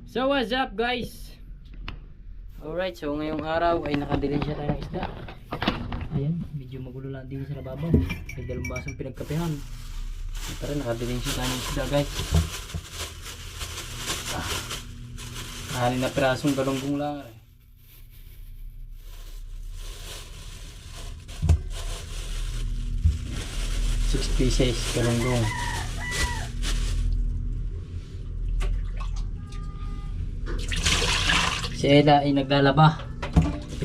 So what's up guys? Alright, so ngayong araw ay nakadilim siya tayo ng isda. Ayan, medyo magulo lang din sa lababaw. May dalawang basong pinagkapehan. Tara, nakadilim siya tayo ng isda guys. Anin na pirasong galunggong lang. 6 pieces galunggong. Si Ella ay naglalaba.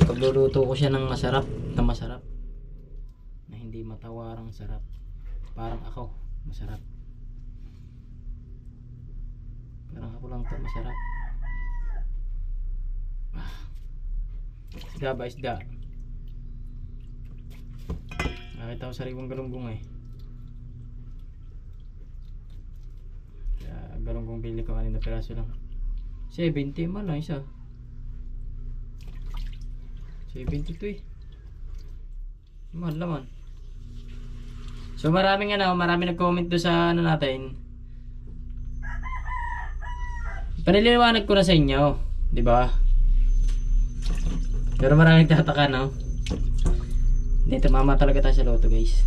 Pagluluto ko siya ng masarap, na hindi matawarang sarap. Parang ako, masarap. Parang ako lang to masarap. Isda ba isda? Nakita ko sariwang galunggong eh. Galunggong bili ko kanina, piraso lang. 70 man lang isa. 72 eh. Mahal naman. So maraming nag-comment do sa natin. Paniliwanag ko na sa inyo, 'di ba? Pero maraming nagtataka, no? Dito mama talaga tayo sa loto, guys.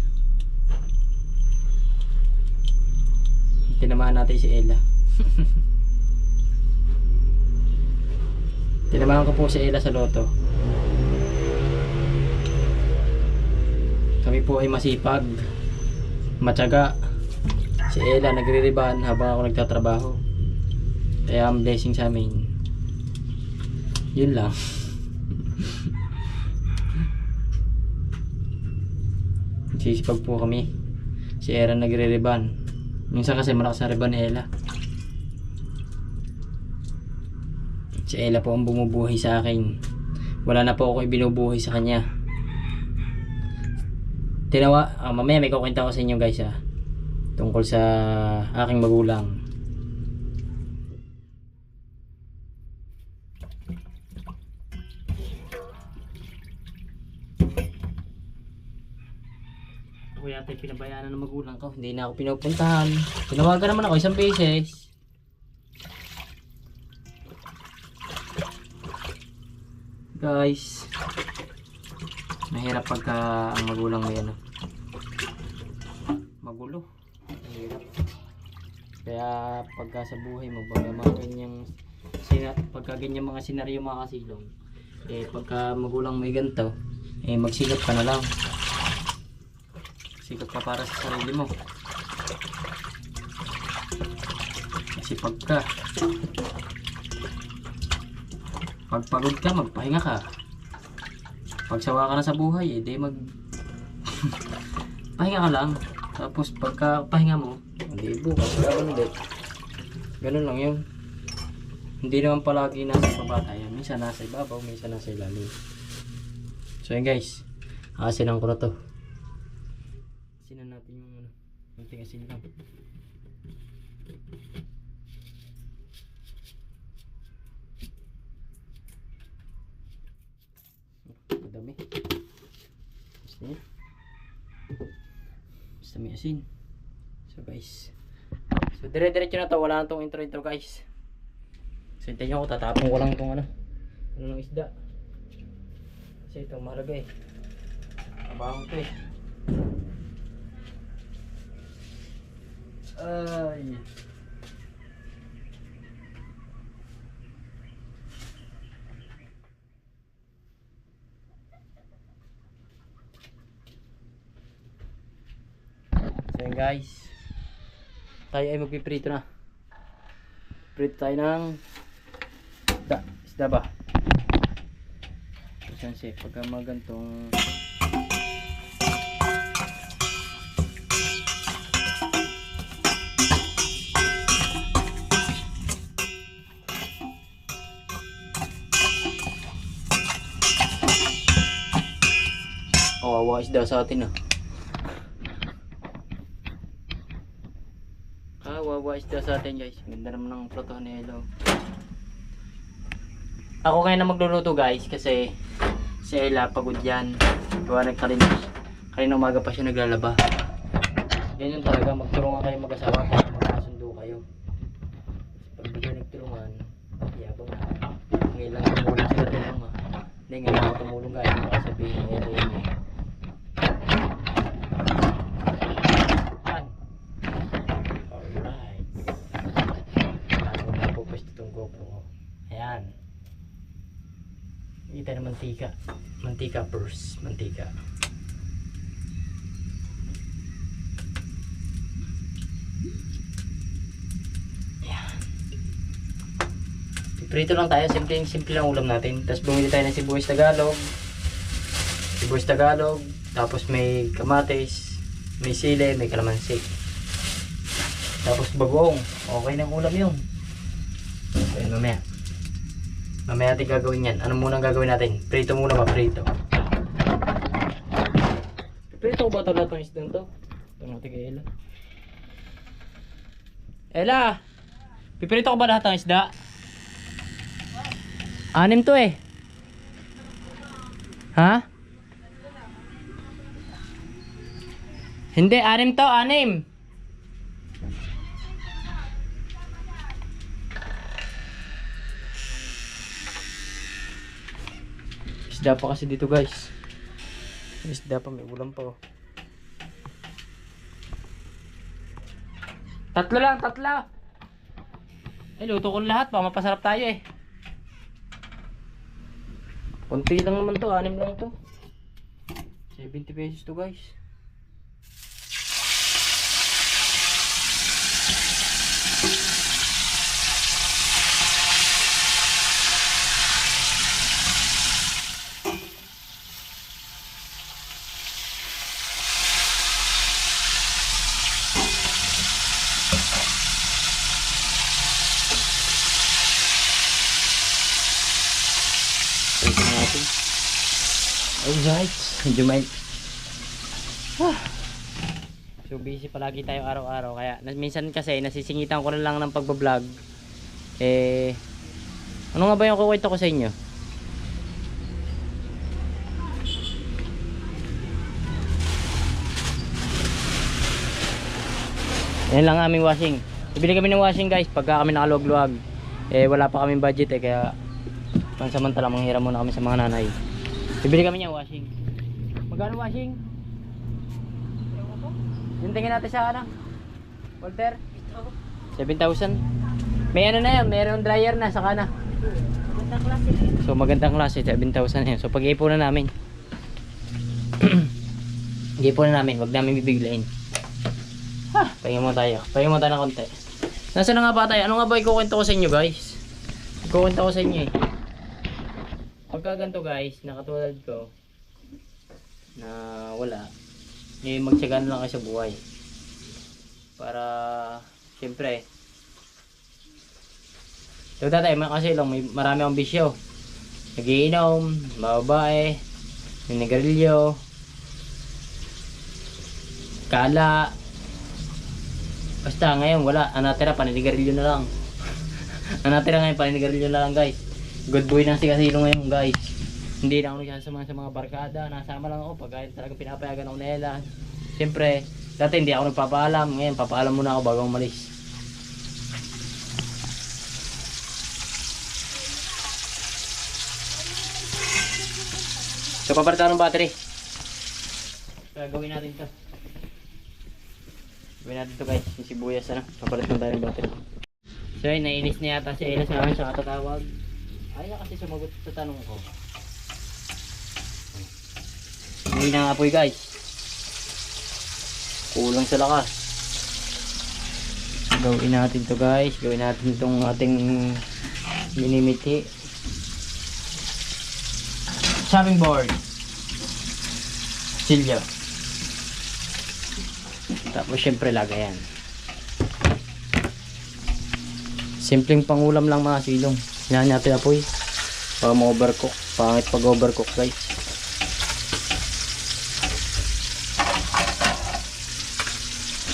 Tinamaan natin si Ella. Tinamaan ko po si Ella sa loto. Kami po ay masipag, matyaga. Si Ella nagre-reban habang ako nagtatrabaho. Kaya ang blessing sa amin. Yun lang. Sisipag po kami. Si Ella nagre-reban. Minsan kasi malakas na reban ni Ella. Si Ella po ang bumubuhay sa akin. Wala na po ako ibinubuhay sa kanya. Mamaya may kukwenta ko sa inyo guys tungkol sa aking magulang. Ako yata yung pinabayaan ng magulang ko, hindi na ako pinupuntahan. Tinawagan naman ako isang beses. Guys, mahirap pagka ang magulang mo yan magulo, mahirap. Kaya pagka sa buhay mo pagka ganyan mga senaryo mga kasilong, pagka magulang may ganito, magsikap ka na lang, sikap ka para sa sarili mo, sipag ka. Pag pagod ka, magpahinga ka. Pag sawa ka na sa buhay, pahinga ka lang. Tapos pagka pahinga mo, hindi bukas gano'n ulit. Ganun lang yun. Hindi naman palagi nasa pabatayan. Minsan nasa ibabaw, minsan nasa ilalim. So yun guys, asinan ko na to. Asinan natin yung konting asin lang. Madami. Basta yan. Basta may asin. So guys, so dire-diretso na to. Wala na tong intro guys. So hintayin nyo ako, tatapong ko lang itong ano ng isda. Kasi itong mahalaga eh. Mabaho ito eh. Ay. So yun guys, tayo ay magpiprito na. Prito tayo ng isda ba? Kasi pagka magantong kawawa isda sa atin kawawa isda sa atin guys. Ganda naman ng plato ni Hello. Ako ngayon na magluluto guys kasi si Ella pagod yan. Gawa kanina umaga pa siya naglalaba. Yan yung talaga, magtulungan kayo mag-asawa para magkasundo kayo. Pag di kayo nagtulungan, Yabang na. Ngayon lang tumulong sila tulong ha. Hindi, ngayon ako tumulong guys. Baka sabihin ng LM eh. Yan. Alright. Bago na po pwesto itong GoPro. Ayan. Kita na mantika. Mantika first. Mantika. Prito lang tayo, simple lang ulam natin. Tapos bumili tayo ng sibuyas Tagalog. Sibuyas Tagalog, tapos may kamatis, may sili, may kalamansi. Tapos bagoong. Okay ng ulam 'yun. So, mamaya. Mamaya natin gagawin 'yan. Ano muna ang gagawin natin? Prito muna ba? Prito. Prito ko ba ito lahat ng isdang to? Ito natin kay Ella. Ella! Piprito ko ba lahat ng isda? 6 to eh. Ha? Hindi, 6 to, 6. Isda pa kasi dito guys. Isda pa, may ulam pa oh. 3 lang, 3. Eh, luto ko lahat, baka mapasarap tayo eh. Konti lang naman to, 6 lang to. 70 pesos to guys. Alright, medyo may so busy palagi tayo araw-araw, kaya minsan kasi nasisingitan ko na lang ng pagbablog. Ano nga ba yung kukwento ko sa inyo? Yan lang aming washing. Ibili kami ng washing guys pagka kami nakaluwag-luwag. Wala pa kaming budget kaya pansamantala manghiram muna kami sa mga nanay. Bibili kami niya washing. Magkano washing? Yung tingin natin sa ano? Walter? 7,000. May ano na yan, mayroong dryer na saka na. Magandang klase. So magandang klase, 7,000 yan. So pag-iipunan namin. Pag-iipunan namin, wag namin bibiglain. Pahinga mo tayo. Pahinga mo tayo ng konti. Nasaan na nga ba tayo? Ano nga ba ikukwento ko sa inyo guys? Ikukwento ko sa inyo eh. Pagka ganito guys, nakatulad ko na wala, magtsagaan lang kayo sa buhay para siyempre ito tatay, kasi lang marami akong bisyo, nagiinom, babae, ninigarilyo, kala, basta ngayon wala, ang natira paninigarilyo na lang. Ang natira ngayon paninigarilyo na lang guys. Good boy na si Kasilo ngayon guys. Hindi na ako nagsasama sa mga barkada. Nasama lang ako pag kahit talagang pinapayagan ako nila. Siyempre, dati hindi ako nagpapaalam. Ngayon, papaalam muna ako bago umalis. So, papalitan ng battery. So, gawin natin ito. Gawin natin ito guys. Yung sibuyas na. Papalitan tayo ng battery. So, nainis na yata si Ella sa akin sa katatawag. Ay na kasi sumagot sa tanong ko. Hindi na apoy guys. Kulang sa lakas. Gawin natin to guys. Gawin natin itong ating minimiti. Chopping board. Silyo. Tapos syempre lagayan. Simpleng pangulam lang mga silong. Hinahan natin apoy para ma-overcook. Pangit pag overcook guys.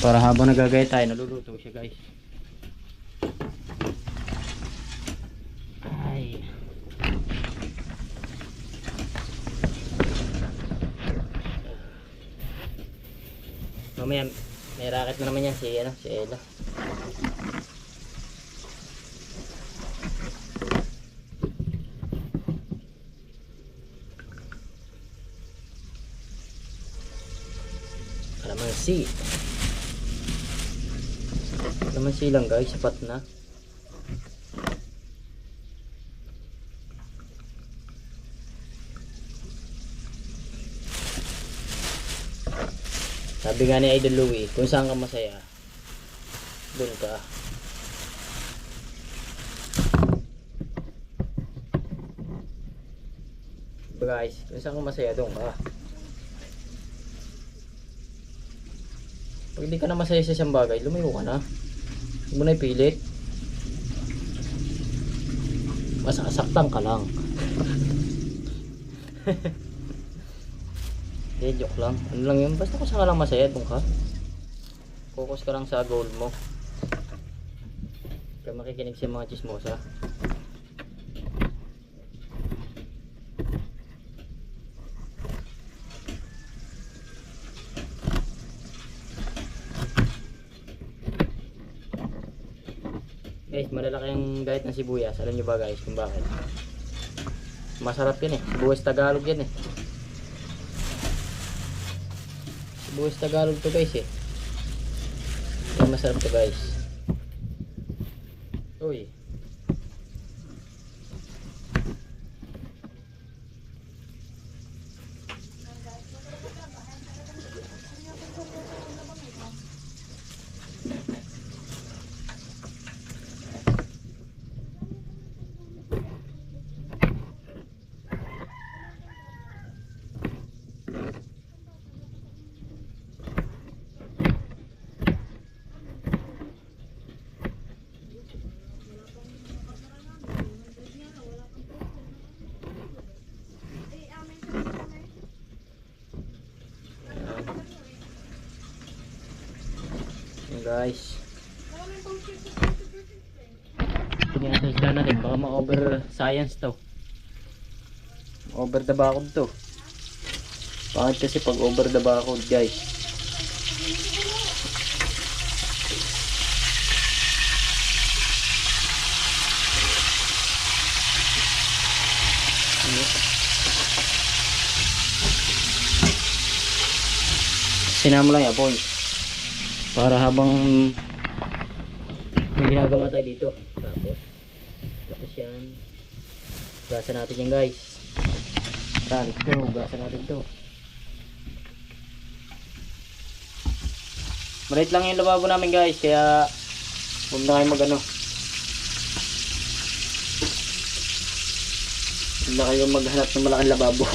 Para habang nagagaya tayo, naluluto siya guys. Ay. Mamaya may racket na naman yan si Ella. kalamansi. Kalamansi lang guys, sapat na. Sabi nga ni Idol Louie, kung saan ka masaya, doon ka. Diba guys, kung saan ka masaya, doon ka. Pag hindi ka na masaya sa isang bagay, lumayo ka na. Huwag mo na ipilit. Masasaktan ka lang. Hindi, joke lang. Ano lang yun? Basta kung saan ka lang masaya, doon ka. Focus ka lang sa goal mo. Kaya makikinig sa mga chismosa. Guys, malalaki ang diet ng sibuyas. Alam nyo ba guys kung bakit? Masarap yan eh. Sibuyas Tagalog yan eh. Sibuyas Tagalog to guys eh. Yan masarap to guys. Uy. Guys, tingnan natin isla natin, baka ma-over science to, over the bakod to. Bakit kasi pag over the bakod guys? Sinama lang yan boy, para habang may ginagawa tayo dito. Tapos yan, hugasan natin yan guys. Let's go, hugasan natin to. Maliit lang yung lababo namin guys, kaya huwag na kayo magano, huwag na kayo maghanap ng malaking lababo.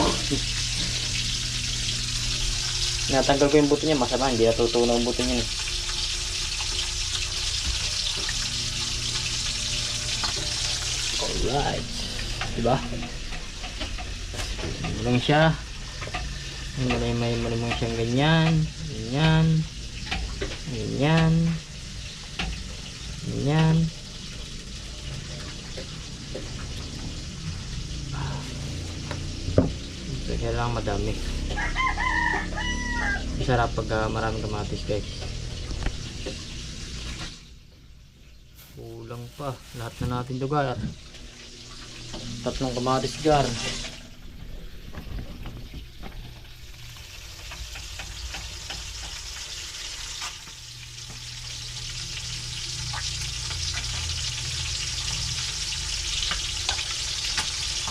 Natanggal ko yung buto niya, masama, hindi natutunaw ang buto niya. Alright, diba? Malang siya. May malamang siyang ganyan, ganyan, ganyan, ganyan. So, kailangan madami. Masarap pag maraming kamatis guys. Kulang pa, lahat na natin lugar. Tatlong kamatis gar.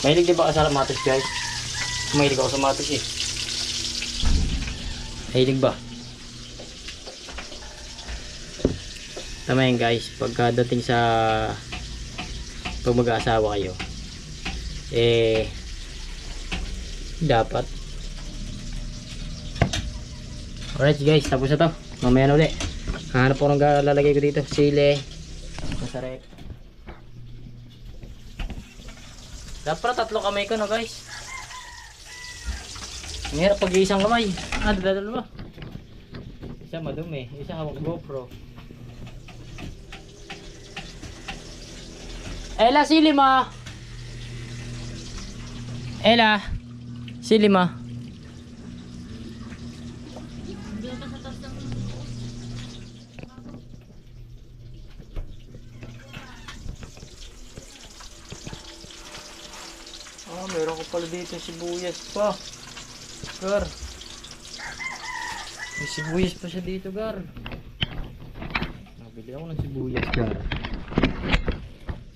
Mahilig din ba ka sa kamatis guys? Mahilig ako sa kamatis eh. Mahilig ba? Tama yan guys, pagkadating sa pag mag-aasawa kayo, dapat. Alright guys, tapos na to. Mamaya na ulit. Hahanap ko ng lalagay ko dito. Sili, masarap. Dapat tatlo kamay ko no guys. Ang hirap pag isang kamay. Dalawa. Isa madumi, isa hawak GoPro. Ella, sili mo. Ella, sili mo. Meron ko pala dito sibuyas pa. Sure. May sibuyas pa siya dito, Gar. Nabili ako ng sibuyas, Gar.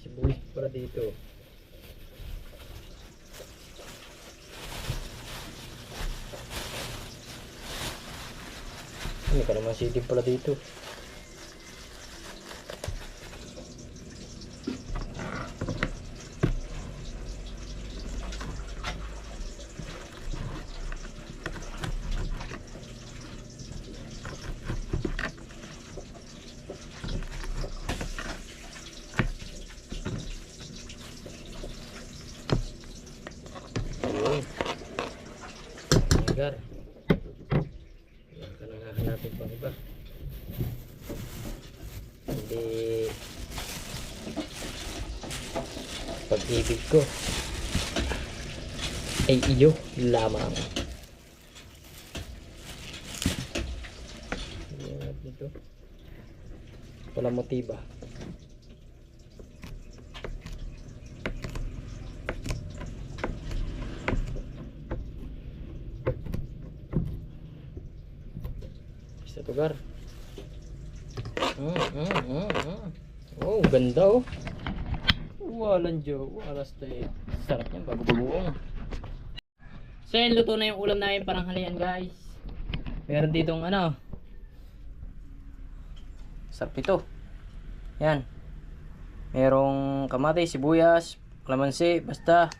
Sibuyas para dito. May kalamansi din pala dito. Gar. Yan ka nang hahanapin pang iba. Hindi pag-ibig ko ay iyo lamang. Yan dito. Wala motiba. Sa lugar. Oh, ganda oh. Walang joke. Alas tayo. Sarap yan. Bago-bagoong. So yan, luto na yung ulam namin parang halian, guys. Meron ditong ano. Sarap ito. Yan. Merong kamatis, sibuyas, kalamansi, basta.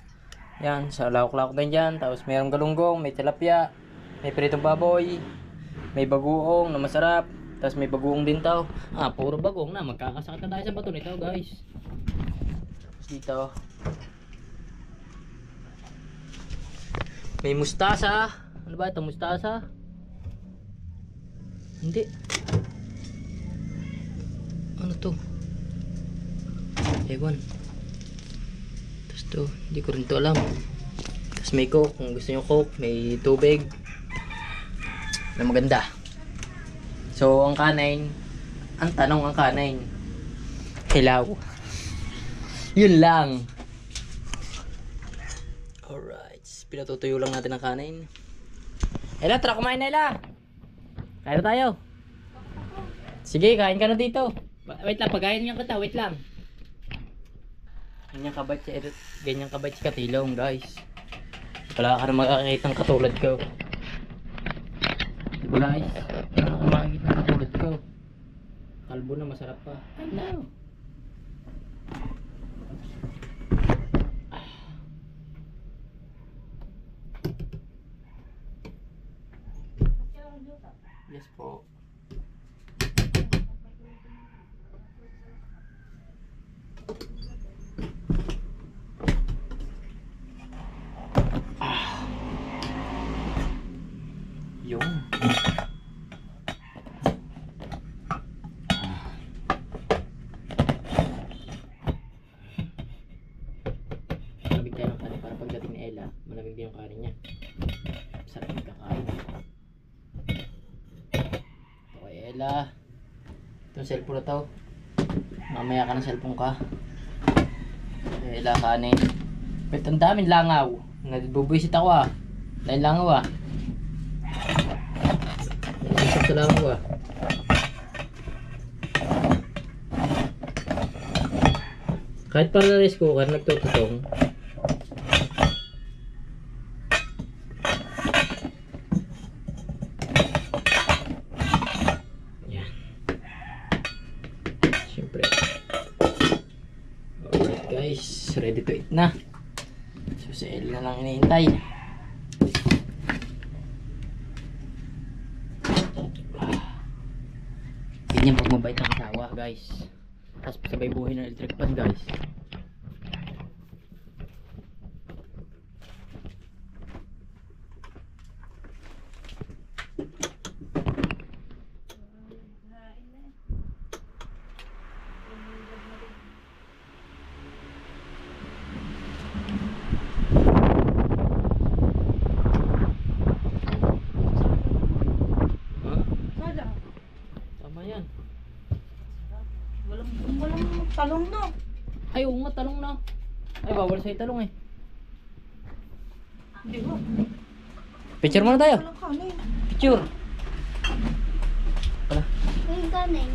Yan, sa lawak-lawak din dyan. Tapos merong galunggong, may tilapia, may pritong baboy. May bagoong na masarap. Tapos may bagoong din tao. Puro bagoong na. Magkakasakit na tayo sa bato nito, guys. Tapos dito. May mustasa. Ano ba ito? Mustasa? Hindi. Ano to? Ewan. Tapos to. Hindi ko rin to alam. Tapos may coke. Kung gusto nyo coke. May tubig. Na maganda. So ang kanin, ang tanong ang kanin, hilaw. Yun lang. Alright, pinatutuyo lang natin ang kanin. Ella, tara kumain na, Ella. Kain na tayo. Sige, kain ka na dito. Wait lang, pagayin niya kita, wait lang. Ganyan kabait si Katilong, guys. Wala ka na makakakita ng katulad ko. Guys, ano kung makikita ng katulad ko? Kalbo na masarap pa. I know. Yes po. Yung malamig tayo ng kanin para pagdating ni Ella malamig din yung kanin niya. Sarap yung kakain. Okay, Ella, itong cellphone na to, mamaya ka ng cellphone ka. Ella, kanin. Wait, ang daming langaw. Nagbubuisit ako dahil langaw sa langaw kahit para na rice cooker nagtututong. Yan, syempre. Alright guys, ready to eat na. So si El na lang hinihintay. Ganyan pag mabait ang asawa, guys. Tapos sabay buhay ng electric pan, guys. Walang talong na. Ay, oo nga, talong na. Ay, bawal sa'yo talong eh. Hindi ko. Picture muna tayo. Walang kanin. Picture. yung ganing.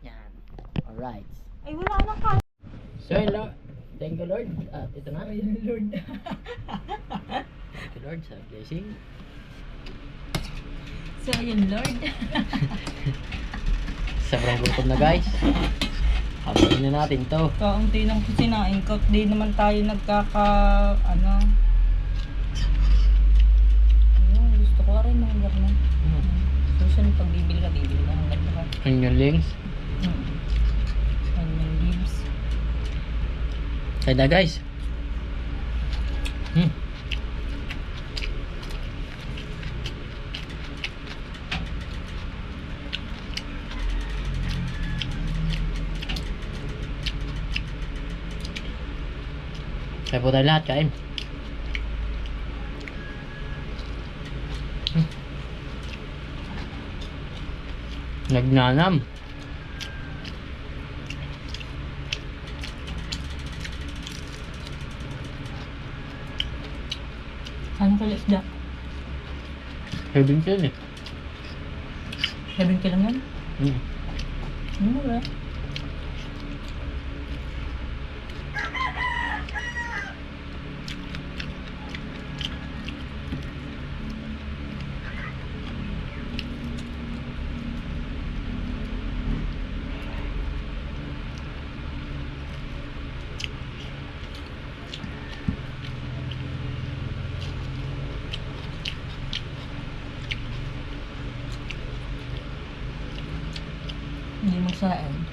Yan. Alright. Ay, wala na ka. So, hello. Thank you, Lord. At ito na. Lord. Thank you, Lord, sa blessing. So, ayun, Lord. Sobrang gutom na, guys. Habain na natin to. Kaunti lang kusinain ko. Di naman tayo ano. Ayun, gusto ko rin ng gano'n. Susunod pag bibili ka ng gano'n ka. Onion rings. Onion leaves. Kaya na, guys. Kaya po tayo lahat, kain. Nagnanam. Ano ka isda? Heaven ka yun eh. 70 lang yan? Mura. Hindi magsain.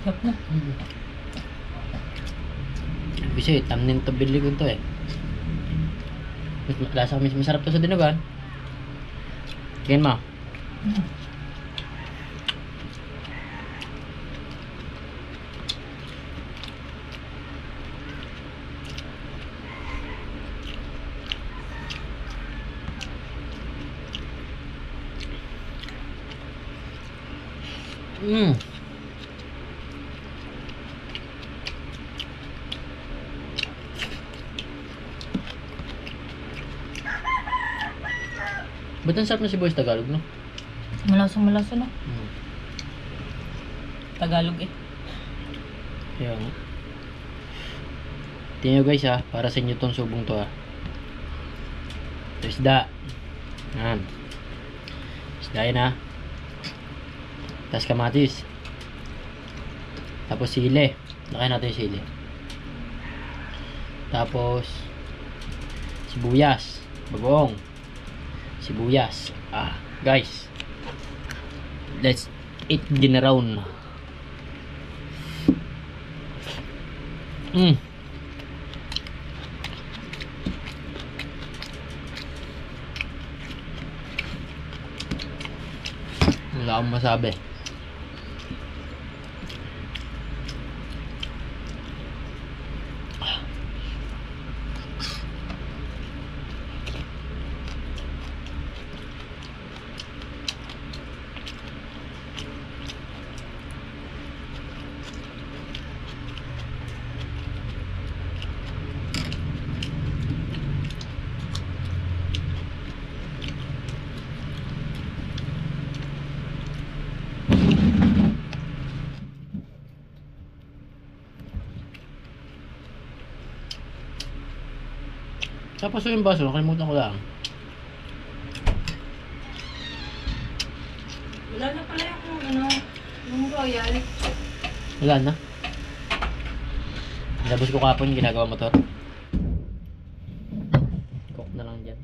Sarap na. Kasi tamnin to bili ko to eh. Lasa masarap to sa dinugan. Tingin mo. Ba't ang sarap na sibuyas Tagalog, no? Malasa na. Tagalog eh. Kaya nga. Tingnan nyo guys ha, para sa inyo tong subong to ha. Ito isda. Yan. Isda yan ha. Tapos kamatis. Tapos sili. Lakayin natin yung sili. Tapos sibuyas. Bagoong. Sibuyas. Guys. Let's eat ginaround. Wala akong masabi. Tapos yung baso, nakalimutan ko lang. Wala na pala yung royal. Wala na. Nabos ko kapon, ginagawa mo to. Cook na lang dyan.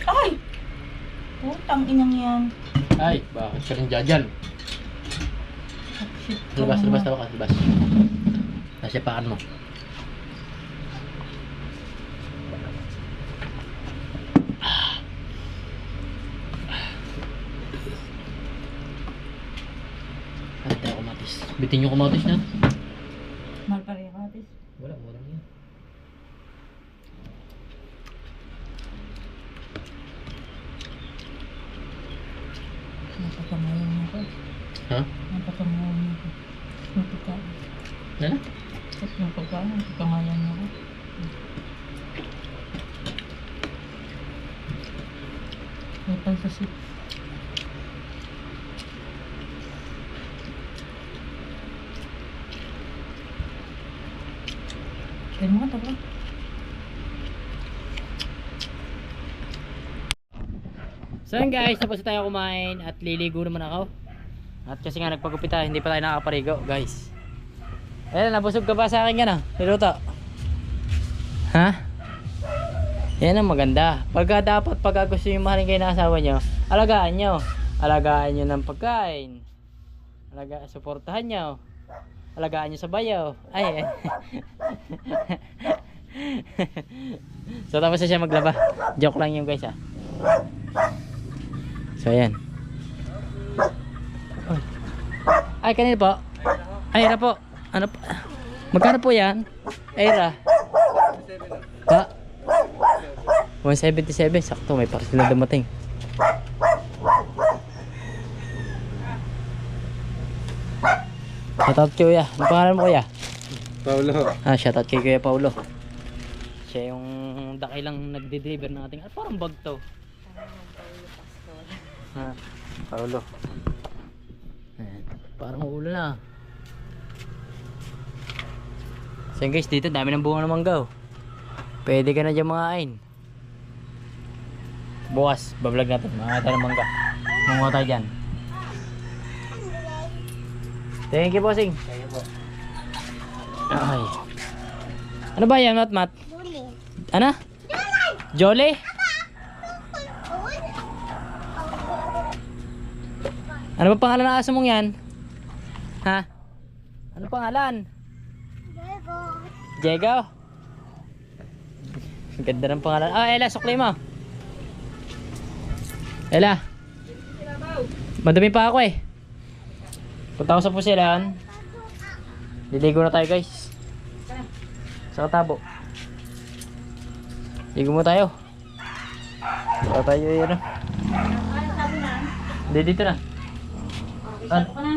Ay! Putang inang yan. Ay, bakit ka rin dyan? Labas, labas tawa ka, labas. Nasipaan mo. Ay, tayo kumatis. Bitin yung kumatis na. Mahal pa rin kamatis. Wala, mura niya. Napatamayan niya ko. Ha? Napatamayan niya ko. Yung pagkain. Ano? Yung pagkain, napatamayan niya ko. May pansasit. Kaya mo ka ba? So yun guys, tapos na tayo kumain at liligo naman ako. At kasi nga nagpagupit tayo, hindi pa tayo nakaparigo guys. Ayan, nabusog ka ba sa akin yan ah? Niluto. Ha? Yan ang maganda. Pagka gusto nyo mahalin kayo ng asawa nyo, alagaan nyo. Alagaan nyo ng pagkain. Suportahan nyo. Alagaan nyo sa bayaw. Ay. So tapos na siya maglaba. Joke lang yung guys ah. So ayan. Ay kanina po. Ayra po. Ano po? Magkano po yan? Ayra. Ha? 177. Sakto, may parcel na dumating. Shoutout kuya. Ano pangalan mo kuya? Paulo. Shoutout kay Kuya Paulo. Siya yung dakilang nagde-deliver ng ating parang bag to. Paulo. Ayan. Parang ulo na. So yun guys, dito dami ng bunga ng mangga. Pwede ka na dyan mangain. Bukas, bablog natin. Mga tayo ng mangga. Munga tayo dyan. Thank you, bossing. Thank you po. Ay. Ano ba yan, Mat? Jolie. Ano? Jolie? Ano ba pangalan ng aso mong yan? Ha? Ano pangalan? Diego. Ganda ng pangalan. Ella, sukli mo. Ella. Madami pa ako eh. Punta ako sa pusilan. Liligo na tayo guys. Sa katabo. Ligo mo tayo. Para tayo yun. Hindi, dito na.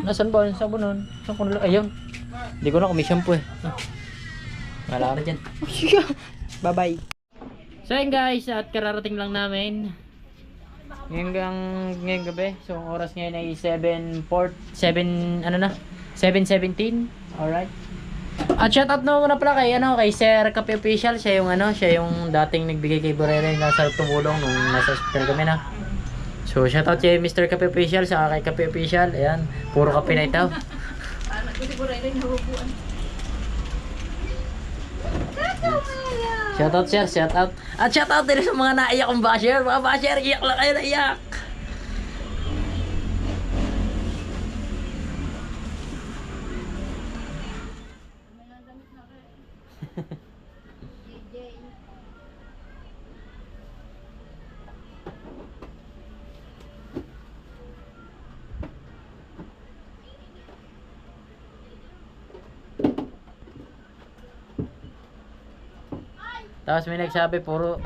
Nasaan ba yung sabon nun? Saan ko nila? Ayun. Hindi ko na kumishampoo eh. Wala ka na dyan. Bye bye. So yun guys, at kararating lang namin ngayong gabi. So ang oras ngayon ay 7:17. Alright. At shoutout na muna pala kay Sir Kape Official. Siya yung dating nagbigay kay Borere na sa tumulong nung nasa hospital kami na. So shoutout kay Mr. Kape Official sa kay Kape Official. Ayan, puro kape na ito. Shoutout sir, shoutout. At shoutout din sa mga naiyak kong basher. Mga basher, iyak lang kayo, naiyak. Tapos may nagsabi puro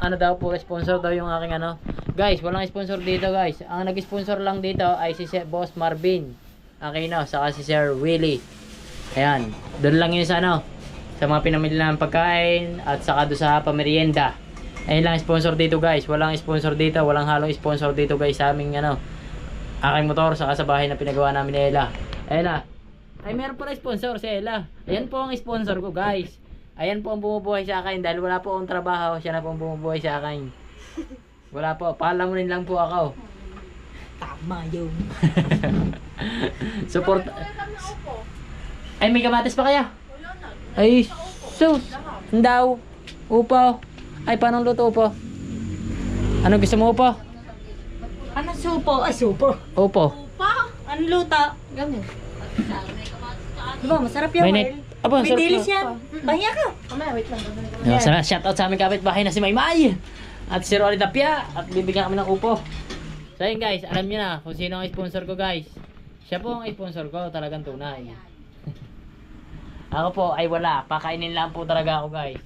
sponsor daw yung aking Guys, walang sponsor dito guys. Ang nag-sponsor lang dito ay si Boss Marvin Aquino, saka si Sir Willie. Ayan, doon lang yun sa sa mga pinamili ng pagkain at saka doon sa pamerienda. Ayun lang sponsor dito guys. Walang sponsor dito, walang halong sponsor dito guys sa aming aking motor saka sa bahay na pinagawa namin ni Ella. Ella. Ay meron pala sponsor si Ella. Ayan po ang sponsor ko guys. Ayan po ang bumubuhay sa akin dahil wala po akong trabaho, siya na po ang bumubuhay sa akin. Wala po, palamunin lang po ako. Tama yun. Support. Ay may kamatis pa kaya? Ay sus, daw. Upo. Ay paano luto upo? Ano gusto mo upo? Ano supo? Supo. Upo. Ano luto? Diba, masarap yan, Mainit. Well. Aba, May sarap dilis na. yan. Pahinga ka. Shout out sa aming kapitbahay na si Maymay. At si Rolly Tapia. At bibigyan kami ng upo. So yun guys, alam niyo na kung sino ang sponsor ko guys. Siya po ang sponsor ko, talagang tunay. Ako po ay wala, pakainin lang po talaga ako guys.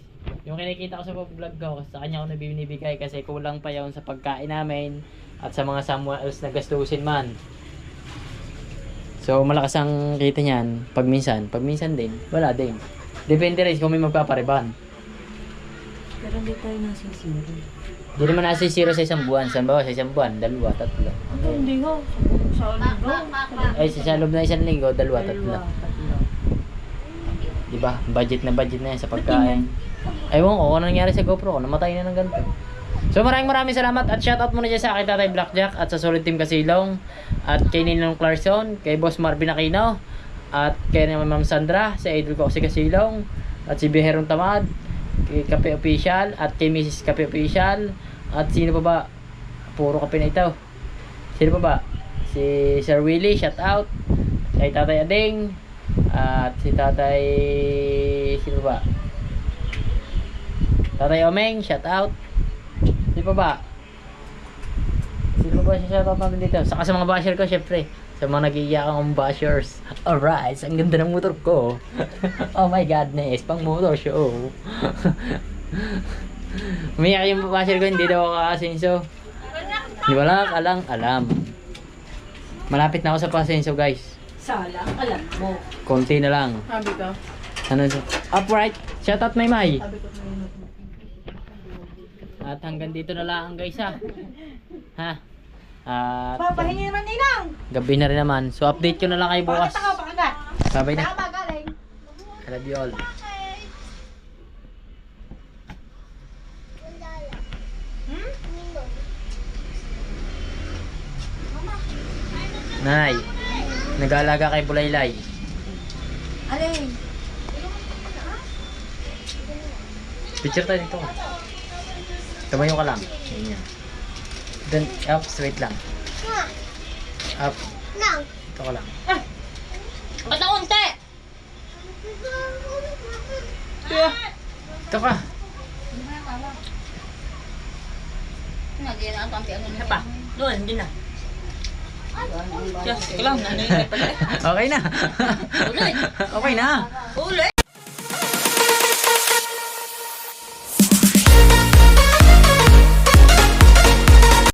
Yung kinikita ko sa vlog ko, sa kanya ako nabibigay kasi kulang pa yun sa pagkain namin at sa mga someone else na gastusin man. So malakas ang kita niyan pag minsan din, wala din. Depende rin kung may magpapariban. Pero hindi tayo nasisiro. Hindi naman nasisiro sa isang buwan. Sa isang buwan, 2, 3. Hindi ho. Sa linggo. Ay, sa loob na isang linggo, 2, 3. Diba? Budget na yan sa pagkain. Ewan ko, kung ano nangyari sa GoPro ko, namatay na ng ganito. So maraming salamat at shoutout muna dyan sa akin Tatay Blackjack at sa Solid Team Kasilong at kay Ninong Clarkson, kay Boss Marvin Aquino at kay Ma'am Sandra, si Idol ko si Kasilong at si Biherong Tamad, kay Kape Official at kay Mrs. Kape Official at sino pa ba? Puro kape na ito. Sino pa ba? Si Sir Willie, shoutout kay Tatay Ading at si Tatay sino ba? Tatay Omeng, shoutout. Sino pa ba? Sino pa ba siya shoutout natin dito? Saka sa mga basher ko, syempre. Sa mga nag-iiyakang bashers. Alright, ang ganda ng motor ko. Oh my godness, pang motor show. Umiyak yung basher ko, hindi daw ako kakasenso. Hindi wala kalang alam. Malapit na ako sa pasenso guys. Salang, alam mo. Konti na lang. Sabi ko. Ano upright, shoutout Maymay. Sabi ko. At hanggang dito na lang guys ha. Ha? At Papahingi naman ninang. gabi na rin naman. So update ko na lang kayo bukas. Sabay na. Magaling. I love you all. Nay, nag-aalaga kay Bulaylay. Alin? Picture tayo dito. Tumayo ka lang. Ganyan. Then, up, straight lang. Up. Ito ka lang. Ba't na unti? Ito ka. Ano pa? Doon, hindi na. Just, lang, nanay pa. Okay na. Ulit. Okay na. Ulit.